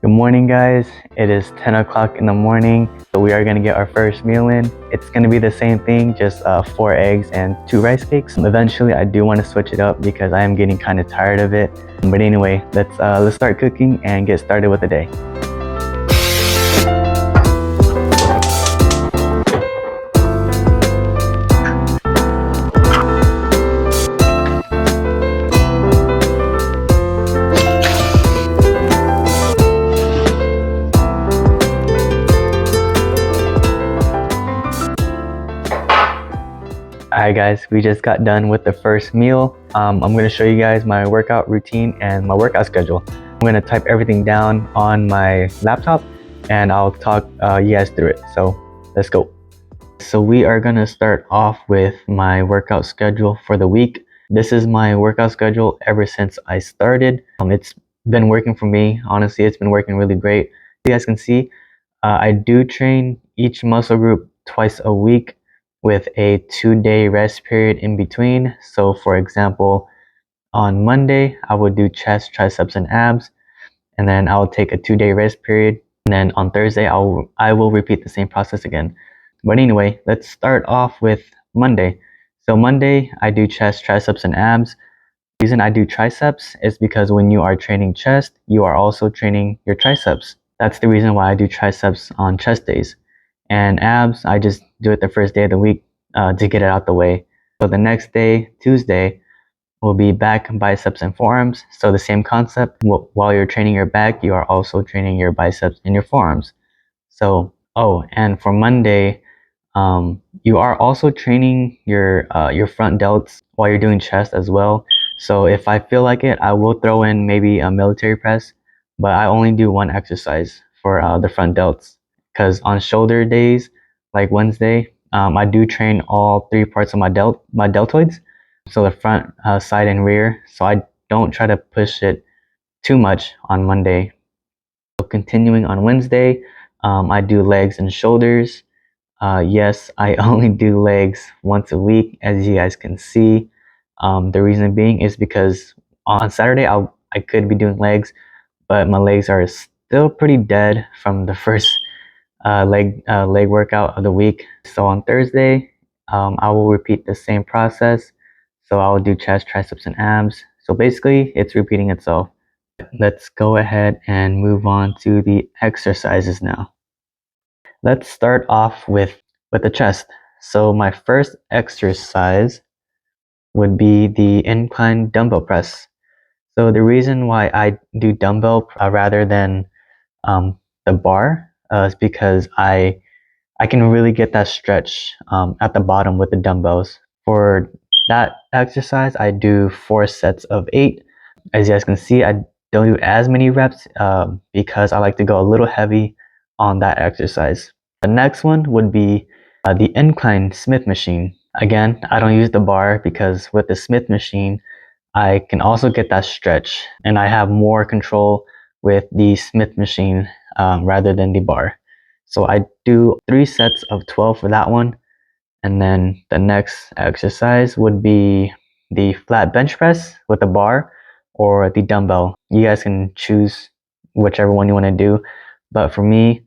Good morning, guys. It is 10 o'clock in the morning, so we are going to get our first meal in. It's going to be the same thing, just 4 eggs and 2 rice cakes. Eventually, I do want to switch it up because I am getting kind of tired of it. But anyway, let's start cooking and get started with the day. Alright guys, we just got done with the first meal. I'm going to show you guys my workout routine and my workout schedule. I'm going to type everything down on my laptop and I'll talk you guys through it. So let's go. So we are going to start off with my workout schedule for the week. This is my workout schedule ever since I started. It's been working for me. Honestly, it's been working really great. You guys can see I do train each muscle group twice a week with a 2-day rest period in between. So for example, on Monday, I would do chest, triceps, and abs, and then I'll take a 2-day rest period. And then on Thursday, I will repeat the same process again. But anyway, let's start off with Monday. So Monday, I do chest, triceps, and abs. The reason I do triceps is because when you are training chest, you are also training your triceps. That's the reason why I do triceps on chest days. And abs, I just do it the first day of the week to get it out the way. So the next day, Tuesday, will be back, biceps, and forearms. So the same concept. While you're training your back, you are also training your biceps and your forearms. So, and for Monday, you are also training your front delts while you're doing chest as well. So if I feel like it, I will throw in maybe a military press, but I only do one exercise for the front delts. Because on shoulder days, like Wednesday, I do train all 3 parts of my deltoids, so the front, side, and rear. So I don't try to push it too much on Monday. So continuing on Wednesday, I do legs and shoulders. Yes, I only do legs once a week, as you guys can see. The reason being is because on Saturday I could be doing legs, but my legs are still pretty dead from the first leg workout of the week. So on Thursday, I will repeat the same process. So I will do chest, triceps, and abs. So basically, it's repeating itself. Let's go ahead and move on to the exercises now. Let's start off with the chest. So my first exercise would be the incline dumbbell press. So the reason why I do dumbbell rather than the bar is because I can really get that stretch at the bottom with the dumbbells. For that exercise, I do 4 sets of 8. As you guys can see, I don't do as many reps because I like to go a little heavy on that exercise. The next one would be the incline Smith machine. Again, I don't use the bar because with the Smith machine, I can also get that stretch, and I have more control with the Smith machine rather than the bar. So I do 3 sets of 12 for that one. And then the next exercise would be the flat bench press with a bar or the dumbbell. You guys can choose whichever one you want to do. But for me,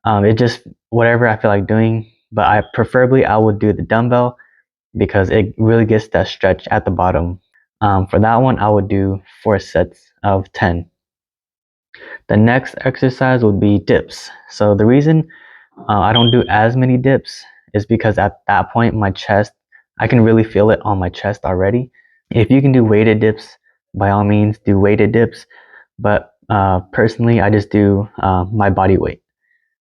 it just whatever I feel like doing. But I would do the dumbbell because it really gets that stretch at the bottom. For that one, I would do 4 sets of 10. The next exercise would be dips. So the reason I don't do as many dips is because at that point, my chest, I can really feel it on my chest already. If you can do weighted dips, by all means, do weighted dips. But personally, I just do my body weight.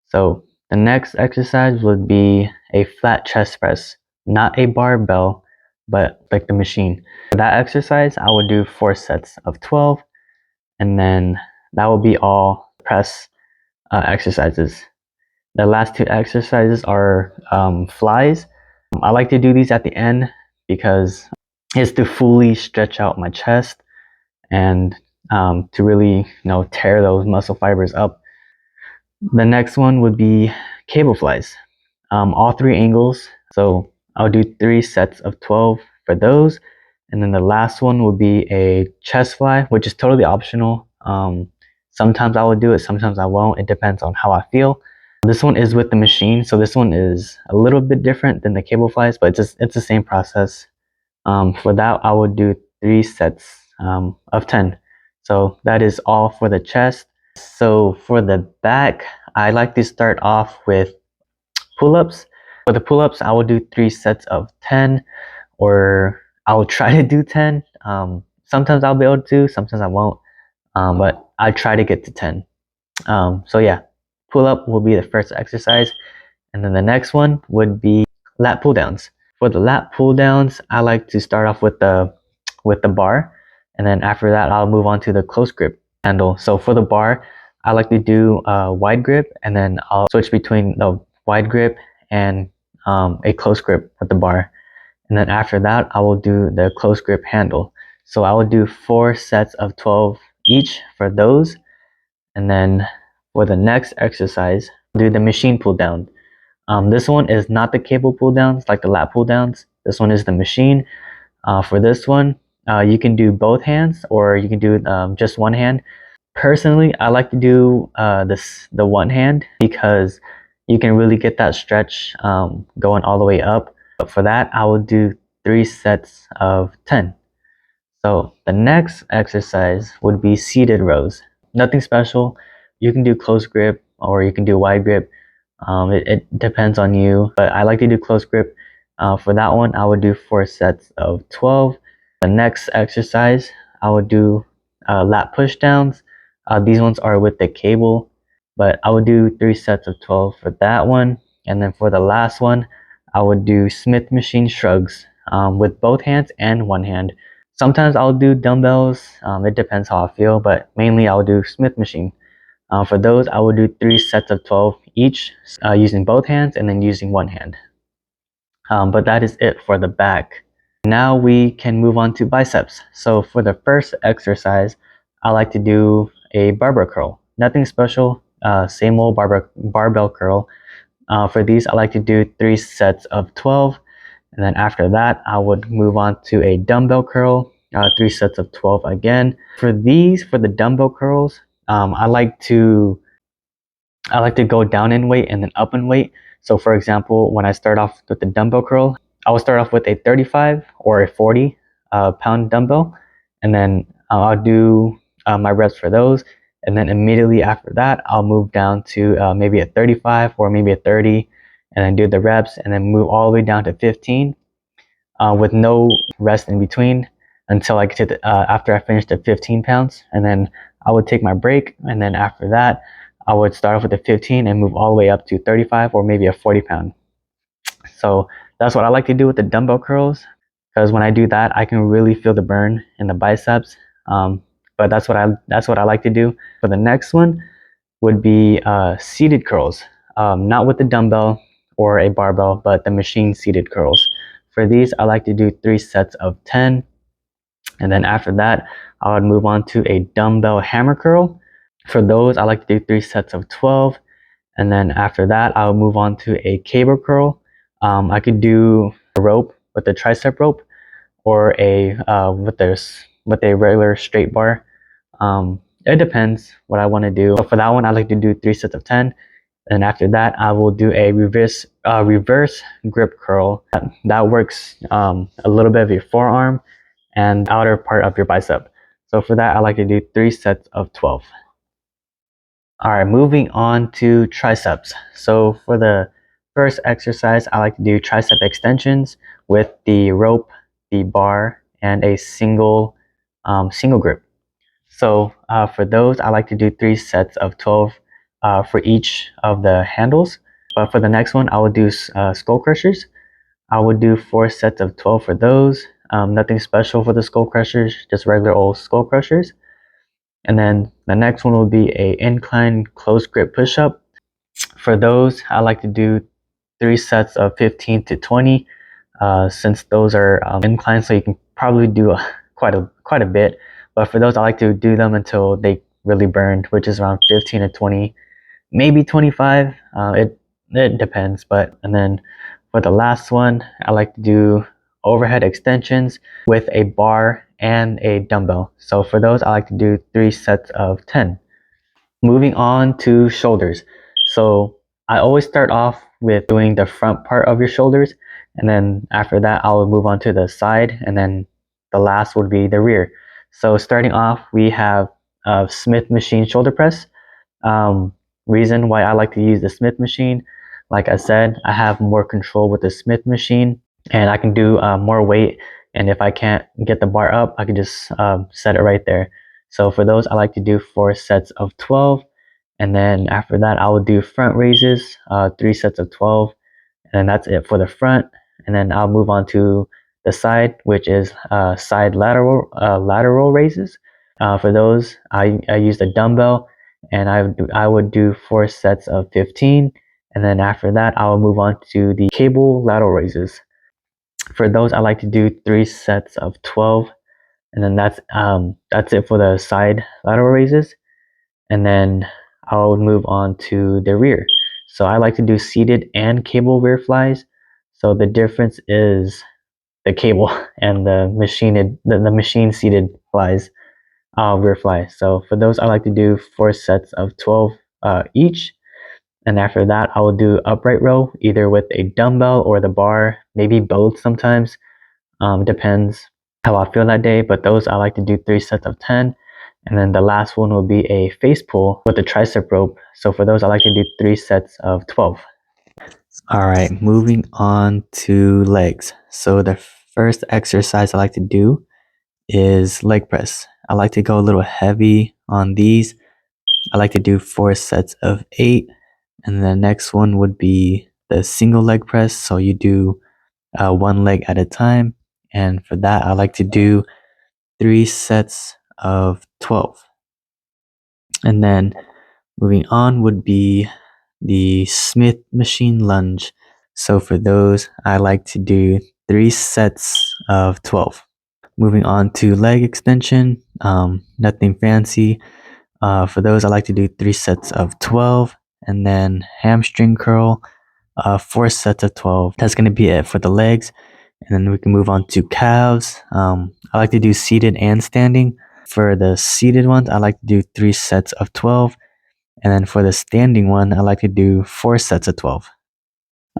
So the next exercise would be a flat chest press, not a barbell, but like the machine. For that exercise, I would do 4 sets of 12, and then that will be all press exercises. The last 2 exercises are flies. I like to do these at the end because it's to fully stretch out my chest and to really, tear those muscle fibers up. The next one would be cable flies, all 3 angles. So I'll do 3 sets of 12 for those. And then the last one would be a chest fly, which is totally optional. Sometimes I will do it, sometimes I won't. It depends on how I feel. This one is with the machine, so this one is a little bit different than the cable flies, but it's the same process. For that, I will do 3 sets of 10. So that is all for the chest. So for the back, I like to start off with pull-ups. For the pull-ups, I will do 3 sets of 10, or I will try to do 10. Sometimes I'll be able to, sometimes I won't, but I try to get to 10. So yeah, pull-up will be the first exercise, and then the next one would be lat pull-downs. For the lat pull-downs, I like to start off with the bar, and then after that, I'll move on to the close grip handle. So for the bar, I like to do a wide grip, and then I'll switch between the wide grip and a close grip with the bar. And then after that, I will do the close grip handle. So I will do 4 sets of 12 each for those. And then for the next exercise, do the machine pull down. This one is not the cable pull downs like the lat pull downs. This one is the machine. For this one, you can do both hands or you can do just one hand. Personally, I like to do the one hand because you can really get that stretch going all the way up. But for that, I will do 3 sets of 10. So the next exercise would be seated rows. Nothing special. You can do close grip or you can do wide grip. It depends on you, but I like to do close grip. For that one, I would do 4 sets of 12. The next exercise, I would do lat push downs. These ones are with the cable, but I would do 3 sets of 12 for that one. And then for the last one, I would do Smith machine shrugs with both hands and one hand. Sometimes I'll do dumbbells. It depends how I feel, but mainly I'll do Smith machine. For those, I will do 3 sets of 12 each, using both hands and then using one hand. But that is it for the back. Now we can move on to biceps. So for the first exercise, I like to do a barbell curl. Nothing special, same old barbell curl. For these, I like to do 3 sets of 12. And then after that, I would move on to a dumbbell curl, 3 sets of 12 again. For the dumbbell curls, I like to go down in weight and then up in weight. So for example, when I start off with the dumbbell curl, I will start off with a 35 or a 40 pound dumbbell, and then I'll do my reps for those. And then immediately after that, I'll move down to maybe a 35 or maybe a 30, and then do the reps, and then move all the way down to 15 with no rest in between until I get to after I finish the 15 pounds. And then I would take my break, and then after that, I would start off with the 15 and move all the way up to 35 or maybe a 40 pound. So that's what I like to do with the dumbbell curls, because when I do that, I can really feel the burn in the biceps. But that's what I like to do. For the next one would be seated curls, not with the dumbbell or a barbell, but the machine seated curls. For these, I like to do 3 sets of 10, and then after that, I would move on to a dumbbell hammer curl. For those, I like to do 3 sets of 12, and then after that, I'll move on to a cable curl. I could do a rope with the tricep rope, or a with a regular straight bar. It depends what I want to do. But for that one, I like to do 3 sets of 10. And after that, I will do a reverse grip curl. That works a little bit of your forearm and outer part of your bicep. So for that, I like to do 3 sets of 12. All right, moving on to triceps. So for the first exercise, I like to do tricep extensions with the rope, the bar, and a single grip. So for those, I like to do 3 sets of 12 for each of the handles. But for the next one, I will do skull crushers. I would do 4 sets of 12 for those. Nothing special for the skull crushers, just regular old skull crushers. And then the next one will be a incline close grip push-up. For those, I like to do 3 sets of 15 to 20, since those are inclined, so you can probably do quite a bit. But for those, I like to do them until they really burn, which is around 15 to 20, maybe 25. It depends. And then for the last one, I like to do overhead extensions with a bar and a dumbbell. So for those, I like to do 3 sets of 10. Moving on to shoulders. So I always start off with doing the front part of your shoulders, and then after that I'll move on to the side, and then the last would be the rear. So starting off, we have Smith machine shoulder press. Um, Reason why I like to use the Smith machine, like I said, I have more control with the Smith machine, and I can do more weight. And if I can't get the bar up, I can just set it right there. So for those, I like to do 4 sets of 12, and then after that, I will do front raises, 3 sets of 12, and then that's it for the front. And then I'll move on to the side, which is side lateral raises. For those, I use the dumbbell, and I would do 4 sets of 15, and then after that, I will move on to the cable lateral raises. For those, I like to do 3 sets of 12, and then that's it for the side lateral raises. And then I'll move on to the rear. So I like to do seated and cable rear flies. So the difference is the cable and the machine seated flies, rear flies. So for those, I like to do 4 sets of 12 each. And after that, I will do upright row, either with a dumbbell or the bar, maybe both sometimes. Depends how I feel that day. But those, I like to do 3 sets of 10. And then the last one will be a face pull with a tricep rope. So for those, I like to do 3 sets of 12. All right, moving on to legs. So the first exercise I like to do is leg press. I like to go a little heavy on these. I like to do 4 sets of 8. And the next one would be the single leg press. So you do 1 leg at a time. And for that, I like to do 3 sets of 12. And then moving on would be the Smith machine lunge. So for those, I like to do 3 sets of 12. Moving on to leg extension, nothing fancy. For those, I like to do 3 sets of 12, and then hamstring curl, 4 sets of 12. That's going to be it for the legs. And then we can move on to calves. I like to do seated and standing. For the seated ones, I like to do 3 sets of 12. And then for the standing one, I like to do 4 sets of 12.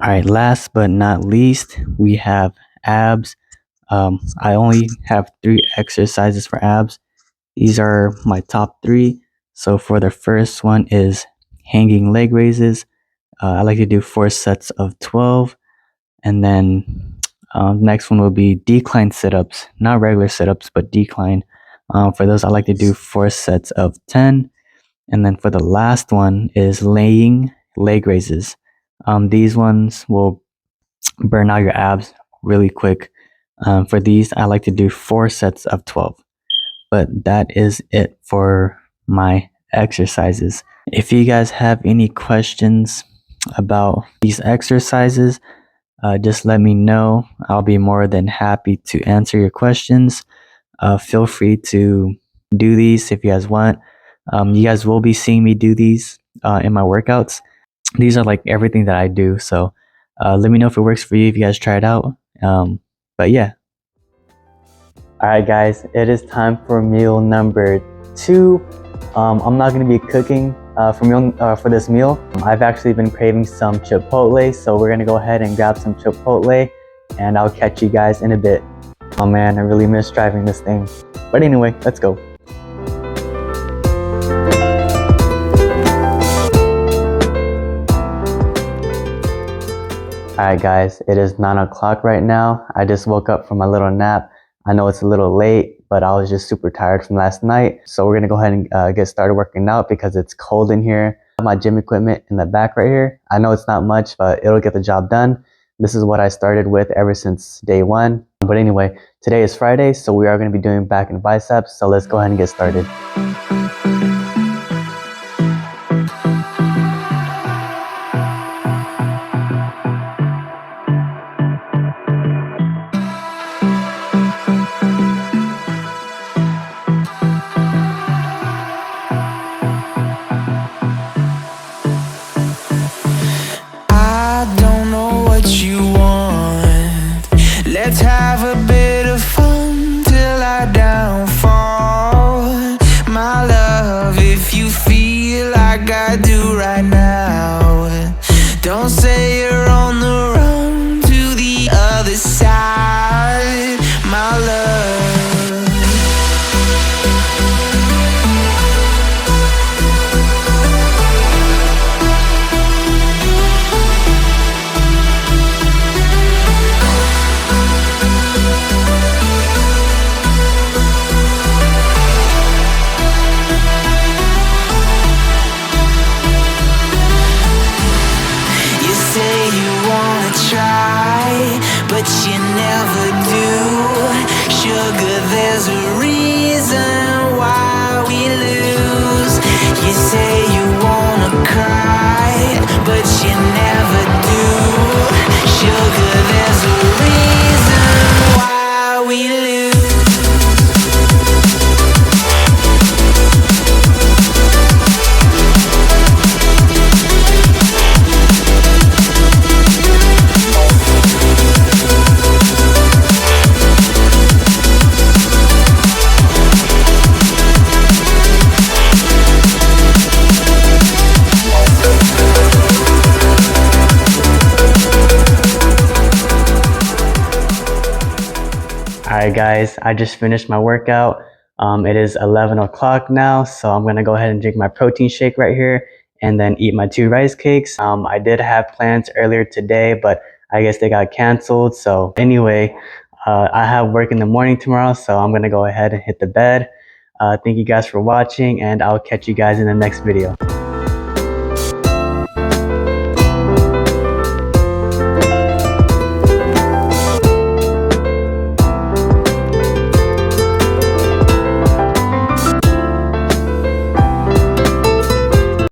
All right, last but not least, we have abs. I only have 3 exercises for abs. These are my top 3. So for the first one is hanging leg raises. I like to do 4 sets of 12. And then next one will be decline sit-ups, not regular sit-ups, but decline. For those, I like to do 4 sets of 10. And then for the last one is laying leg raises. These ones will burn out your abs really quick. For these, I like to do 4 sets of 12. But that is it for my exercises. If you guys have any questions about these exercises, just let me know. I'll be more than happy to answer your questions. Feel free to do these if you guys want. You guys will be seeing me do these in my workouts. These are like everything that I do. So let me know if it works for you, if you guys try it out. But yeah. All right, guys, it is time for meal number 2. I'm not going to be cooking for this meal. I've actually been craving some Chipotle, so we're going to go ahead and grab some Chipotle, and I'll catch you guys in a bit. Oh man, I really miss driving this thing. But anyway, let's go. Alright guys, it is 9 o'clock right now. I just woke up from a little nap. I know it's a little late, but I was just super tired from last night. So we're gonna go ahead and get started working out because it's cold in here. I have my gym equipment in the back right here. I know it's not much, but it'll get the job done. This is what I started with ever since day 1. But anyway, today is Friday, so we are gonna be doing back and biceps. So let's go ahead and get started. Let's have a bit of fun till I downfall. My love you right now. Don't say you're on the run to the other side, my love. But you never do. Sugar, there's a reason why we lose. You say you wanna cry, but you never do. Sugar, there's a reason why we lose. Alright guys, I just finished my workout. It is 11 o'clock now, so I'm gonna go ahead and drink my protein shake right here and then eat my 2 rice cakes. I did have plans earlier today, but I guess they got canceled. So anyway, I have work in the morning tomorrow, so I'm gonna go ahead and hit the bed. Thank you guys for watching, and I'll catch you guys in the next video.